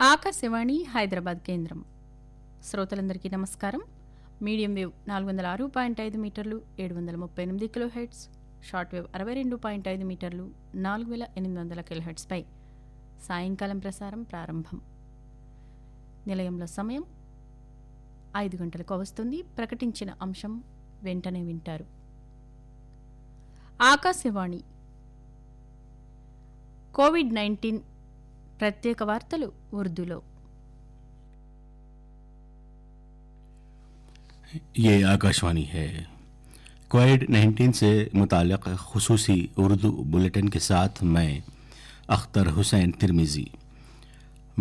ఆకాశవాణి హైదరాబాద్ కేంద్రం. శ్రోతలందరికీ నమస్కారం. మీడియం వేవ్ 406.5 మీటర్లు 738 కిలో హెర్ట్జ్, షార్ట్ వేవ్ 62.5 మీటర్లు 4800 కిలో హెర్ట్జ్పై సాయంకాలం ప్రసారం ప్రారంభం. నిలయంలో సమయం 5 గంటలకు వస్తుంది. ప్రకటించిన అంశం వెంటనే వింటారు. ఆకాశవాణి కోవిడ్-19 ప్రత్యేక వార్తలు ఉర్దూలో. ये आकाशवाणी है। कोविड-19 से मुताल्लिक़ खुसूसी उर्दू बुलेटिन के साथ मैं अख्तर हुसैन तिरमिज़ी।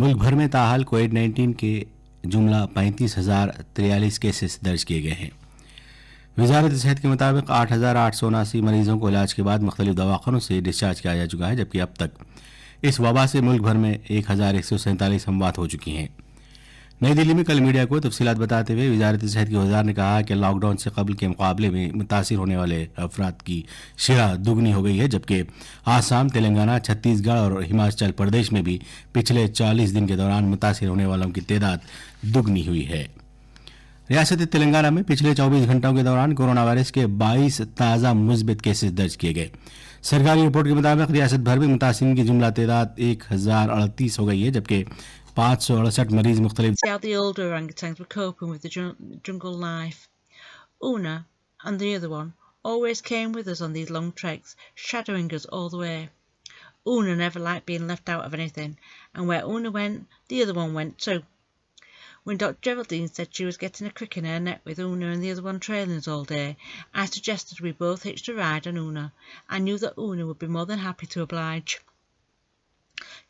मुल्क भर में ताहाल कोविड-19 के जुमला 35,043 केसेस दर्ज किए गए हैं। वजारत सेहत के मुताबिक 8,879 मरीजों को इलाज के बाद मुख्तलिफ दवाखानों से डिस्चार्ज किया जा चुका है, जबकि अब तक इस वबा से मुल्क भर में 1,147 अमवात हो चुकी हैं। नई दिल्ली में कल मीडिया को तफसीलात बताते हुए वजारत सेहत के वज़ार ने कहा कि लॉकडाउन से कबल के मुकाबले में मुतासिर होने वाले अफराद की शरह दुगनी हो गई है, जबकि आसाम, तेलंगाना, छत्तीसगढ़ और हिमाचल प्रदेश में भी पिछले 40 दिन के दौरान मुतासिर होने वालों की तादाद दुगनी हुई है। रियासत तेलंगाना में पिछले 24 घंटों के दौरान कोरोना वायरस के 22 ताज़ा मुस्बित केसेस दर्ज किए गए। सरकारी रिपोर्ट के मुताबिक रियासत भर में मुतासिरीन की जुमला तादाद 1038 हो गई है, जबकि 568 मरीज मुख्तलिफ। See how the older orangutans were coping with the jungle life. Una and the other one always came with us on these long treks, shadowing us all the way. Una never liked being left out of anything, and where Una went, the other one went too. When Dr. Geraldine said she was getting a crick in her neck with Una and the other one trailing us all day, I suggested we both hitched a ride on Una. I knew that Una would be more than happy to oblige.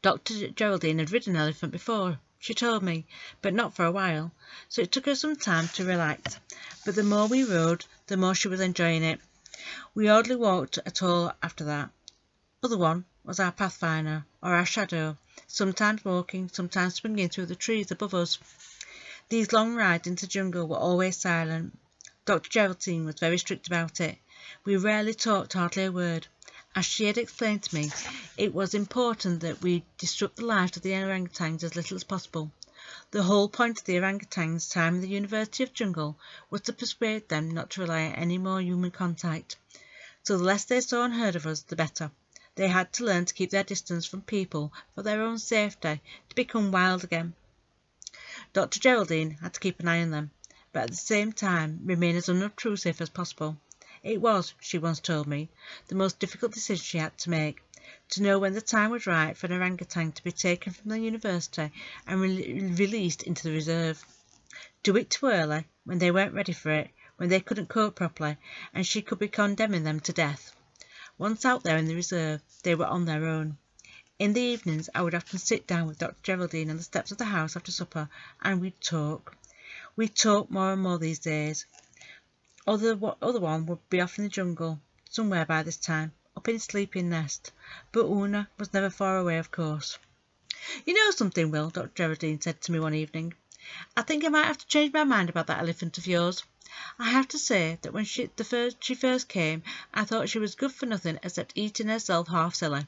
Dr. Geraldine had ridden an elephant before, she told me, but not for a while, so it took her some time to relax. But the more we rode, the more she was enjoying it. We hardly walked at all after that. Other one was our pathfinder, or our shadow, sometimes walking, sometimes swinging through the trees above us. These long rides into the jungle were always silent. Dr. Geraldine was very strict about it. We rarely talked hardly a word. As she had explained to me, it was important that we disrupt the lives of the orangutans as little as possible. The whole point of the orangutans' time in the University of Jungle was to persuade them not to rely on any more human contact. So the less they saw and heard of us, the better. They had to learn to keep their distance from people for their own safety, to become wild again. Dr. Geraldine had to keep an eye on them, but at the same time remain as unobtrusive as possible. It was, she once told me, the most difficult decision she had to make, to know when the time was right for an orangutan to be taken from the university and released into the reserve. Do it too early, when they weren't ready for it, when they couldn't cope properly, and she could be condemning them to death. Once out there in the reserve, they were on their own. In the evenings, I would often sit down with Dr. Geraldine on the steps of the house after supper, and we'd talk. We talk more and more these days. Other one would be off in the jungle, somewhere by this time, up in his sleeping nest, but Una was never far away, of course. You know something, Will, Dr. Geraldine said to me one evening. I think I might have to change my mind about that elephant of yours. I have to say that when she first came, I thought she was good for nothing except eating herself half silly.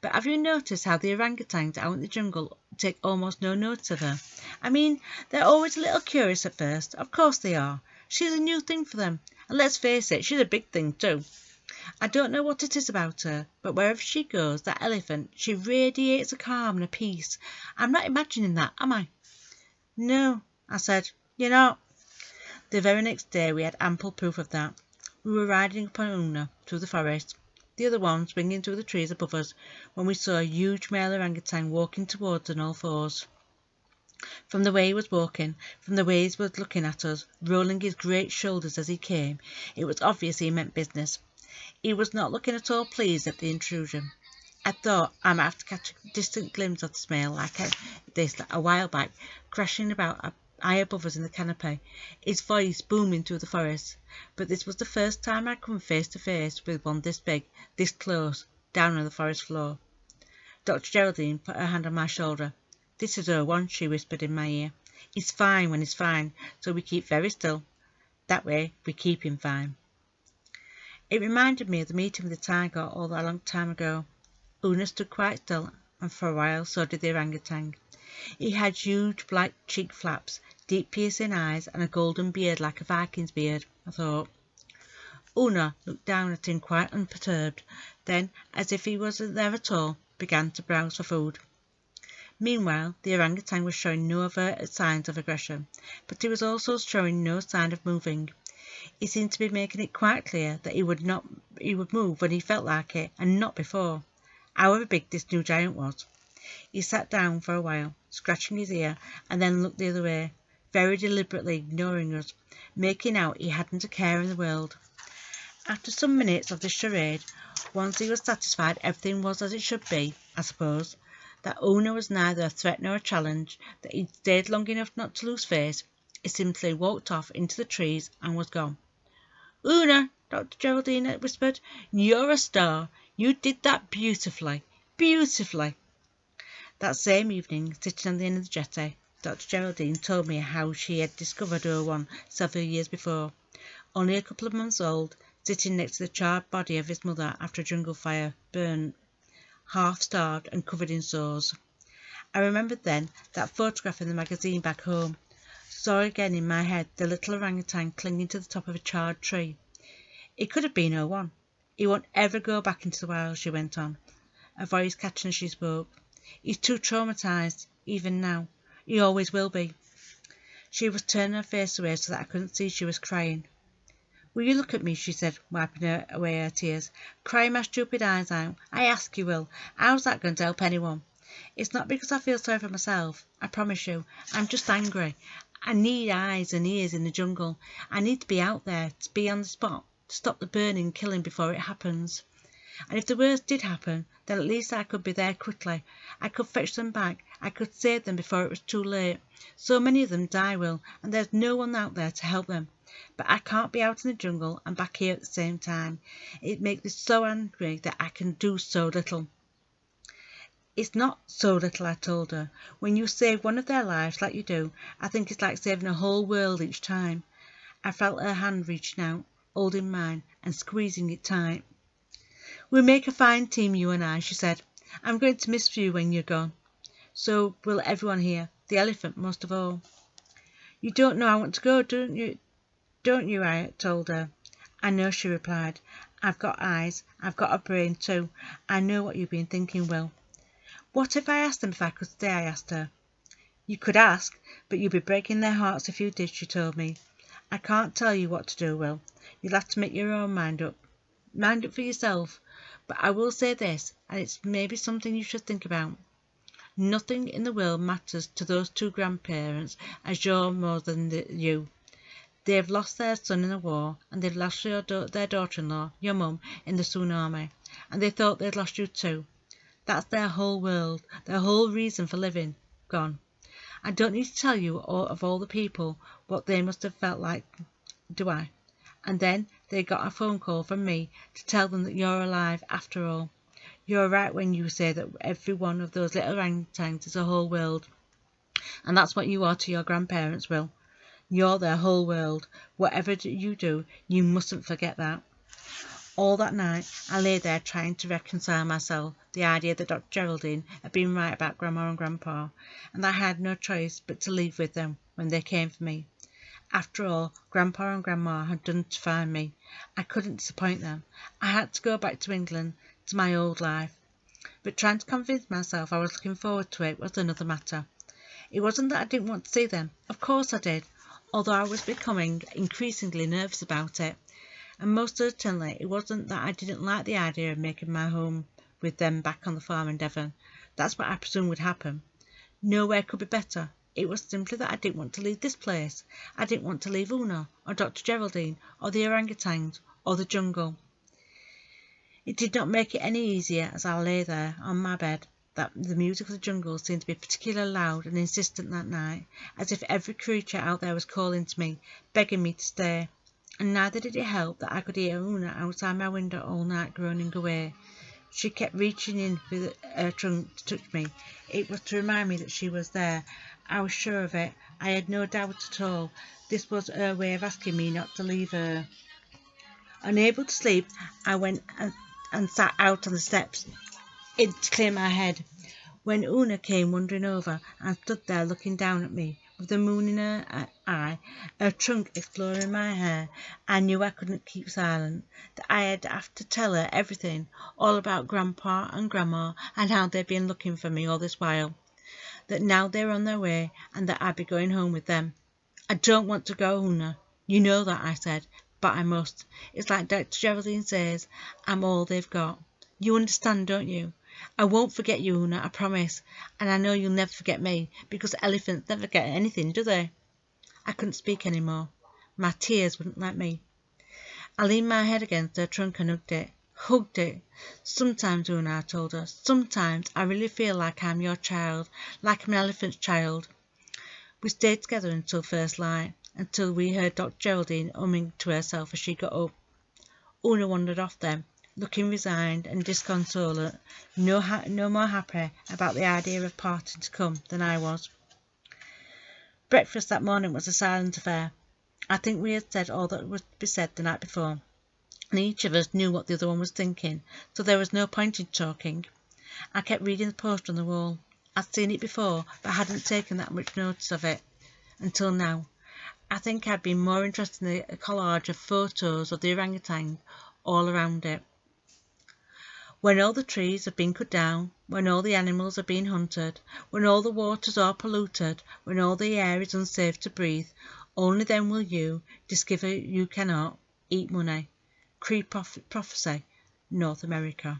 But have you noticed how the orangutans out in the jungle take almost no notice of her? I mean, they're always a little curious at first. Of course they are. She's a new thing for them. And let's face it, she's a big thing too. I don't know what it is about her, but wherever she goes, that elephant, she radiates a calm and a peace. I'm not imagining that, am I? No, I said. You're not. The very next day we had ample proof of that. We were riding upon Una through the forest, the other one swinging through the trees above us, when we saw a huge male orangutan walking towards us on all fours. From the way he was walking, from the way he was looking at us, rolling his great shoulders as he came, it was obvious he meant business. He was not looking at all pleased at the intrusion. I thought I might have to catch a distant glimpse of this male like this a while back, crashing about high above us in the canopy, his voice booming through the forest. But this was the first time I'd come face to face with one this big, this close, down on the forest floor. Dr. Geraldine put her hand on my shoulder. This is her one, she whispered in my ear. He's fine when he's fine, so we keep very still. That way we keep him fine. It reminded me of the meeting with the tiger all that long time ago. Una stood quite still and for a while so did the orangutan. He had huge black cheek flaps, deep piercing eyes, and a golden beard like a Viking's beard, I thought. Una looked down at him quite unperturbed, then, as if he wasn't there at all, began to browse for food. Meanwhile, the orangutan was showing no overt signs of aggression, but he was also showing no sign of moving. He seemed to be making it quite clear that he would move when he felt like it, and not before, however big this new giant was. He sat down for a while, scratching his ear, and then looked the other way, very deliberately ignoring us, making out he hadn't a care in the world. After some minutes of this charade, once he was satisfied everything was as it should be, I suppose, that Una was neither a threat nor a challenge, that he'd stayed long enough not to lose face, he simply walked off into the trees and was gone. "Una," Dr. Geraldine had whispered, "you're a star. You did that beautifully, beautifully." That same evening, sitting on the end of the jetty, Dr. Geraldine told me how she had discovered Erwan several years before, only a couple of months old, sitting next to the charred body of his mother after a jungle fire, burnt, half-starved and covered in sores. I remembered then that photograph in the magazine back home, saw again in my head the little orangutan clinging to the top of a charred tree. It could have been Erwan. He won't ever go back into the wild, she went on, a voice catching as she spoke. He's too traumatised, even now. He always will be. She was turning her face away so that I couldn't see she was crying. "Will you look at me?" she said, wiping away her tears. "Cry my stupid eyes out. I ask you, Will. How's that going to help anyone? It's not because I feel sorry for myself, I promise you. I'm just angry. I need eyes and ears in the jungle. I need to be out there, to be on the spot, to stop the burning and killing before it happens. And if the worst did happen, then at least I could be there quickly. I could fetch them back. I could save them before it was too late. So many of them die, Will, and there's no one out there to help them. But I can't be out in the jungle and back here at the same time. It makes me so angry that I can do so little." "It's not so little," I told her. "When you save one of their lives like you do, I think it's like saving a whole world each time." I felt her hand reaching out, holding mine and squeezing it tight. "We'll make a fine team, you and I," she said. "I'm going to miss you when you're gone. So will everyone here, the elephant most of all." "You don't know I want to go, don't you?" I told her. "I know," she replied. "I've got eyes. I've got a brain too. I know what you've been thinking, Will." "What if I asked them if I could stay?" I asked her. "You could ask, but you'd be breaking their hearts if you did," she told me. "I can't tell you what to do, Will. You'll have to make your own mind up. Mind up for yourself. But I will say this, and it's maybe something you should think about. Nothing in the world matters to those two grandparents as you're more than you. They've lost their son in the war, and they've lost their daughter-in-law, your mum, in the tsunami, and they thought they'd lost you too. That's their whole world, their whole reason for living, gone. I don't need to tell you of all the people what they must have felt like, do I? And then they got a phone call from me to tell them that you're alive after all. You're right when you say that every one of those little orangutans is a whole world. And that's what you are to your grandparents, Will. You're their whole world. Whatever you do, you mustn't forget that." All that night I lay there trying to reconcile myself the idea that Dr. Geraldine had been right about Grandma and Grandpa, and I had no choice but to leave with them when they came for me. After all, Grandpa and Grandma had done to find me. I couldn't disappoint them. I had to go back to England, to my old life. But trying to convince myself I was looking forward to it was another matter. It wasn't that I didn't want to see them. Of course I did, although I was becoming increasingly nervous about it. And most certainly it wasn't that I didn't like the idea of making my home with them back on the farm in Devon. That's what I presumed would happen. Nowhere could be better. It was simply that I didn't want to leave this place. I didn't want to leave Una, or Dr. Geraldine, or the orangutans, or the jungle. It did not make it any easier as I lay there on my bed that the music of the jungle seemed to be particularly loud and insistent that night, as if every creature out there was calling to me, begging me to stay. And neither did it help that I could hear Una outside my window all night groaning away. She kept reaching in with her trunk to touch me. It was to remind me that she was there. I was sure of it. I had no doubt at all. This was her way of asking me not to leave her. Unable to sleep, I went and sat out on the steps to clear my head. When Una came wandering over and stood there looking down at me, with the moon in her eye, her trunk exploring my hair, I knew I couldn't keep silent, that I'd have to tell her everything, all about Grandpa and Grandma, and how they'd been looking for me all this while, that now they were on their way, and that I'd be going home with them. I don't want to go, Una. You know that, I said, but I must. It's like Dr. Geraldine says, I'm all they've got. You understand, don't you? I won't forget you, Una, I promise, and I know you'll never forget me, because elephants never forget anything, do they? I couldn't speak any more. My tears wouldn't let me. I leaned my head against her trunk and hugged it. Hugged it. Sometimes, Una, I told her, sometimes I really feel like I'm your child, like I'm an elephant's child. We stayed together until first light, until we heard Dr. Geraldine humming to herself as she got up. Una wandered off then, looking resigned and disconsolate, no more happy about the idea of parting to come than I was. Breakfast that morning was a silent affair. I think we had said all that was to be said the night before, and each of us knew what the other one was thinking, so there was no point in talking. I kept reading the poster on the wall. I'd seen it before, but hadn't taken that much notice of it until now. I think I'd been more interested in the collage of photos of the orangutan all around it. When all the trees have been cut down, when all the animals have been hunted, when all the waters are polluted, when all the air is unsafe to breathe, only then will you discover you cannot eat money. Creed Prophecy, North America.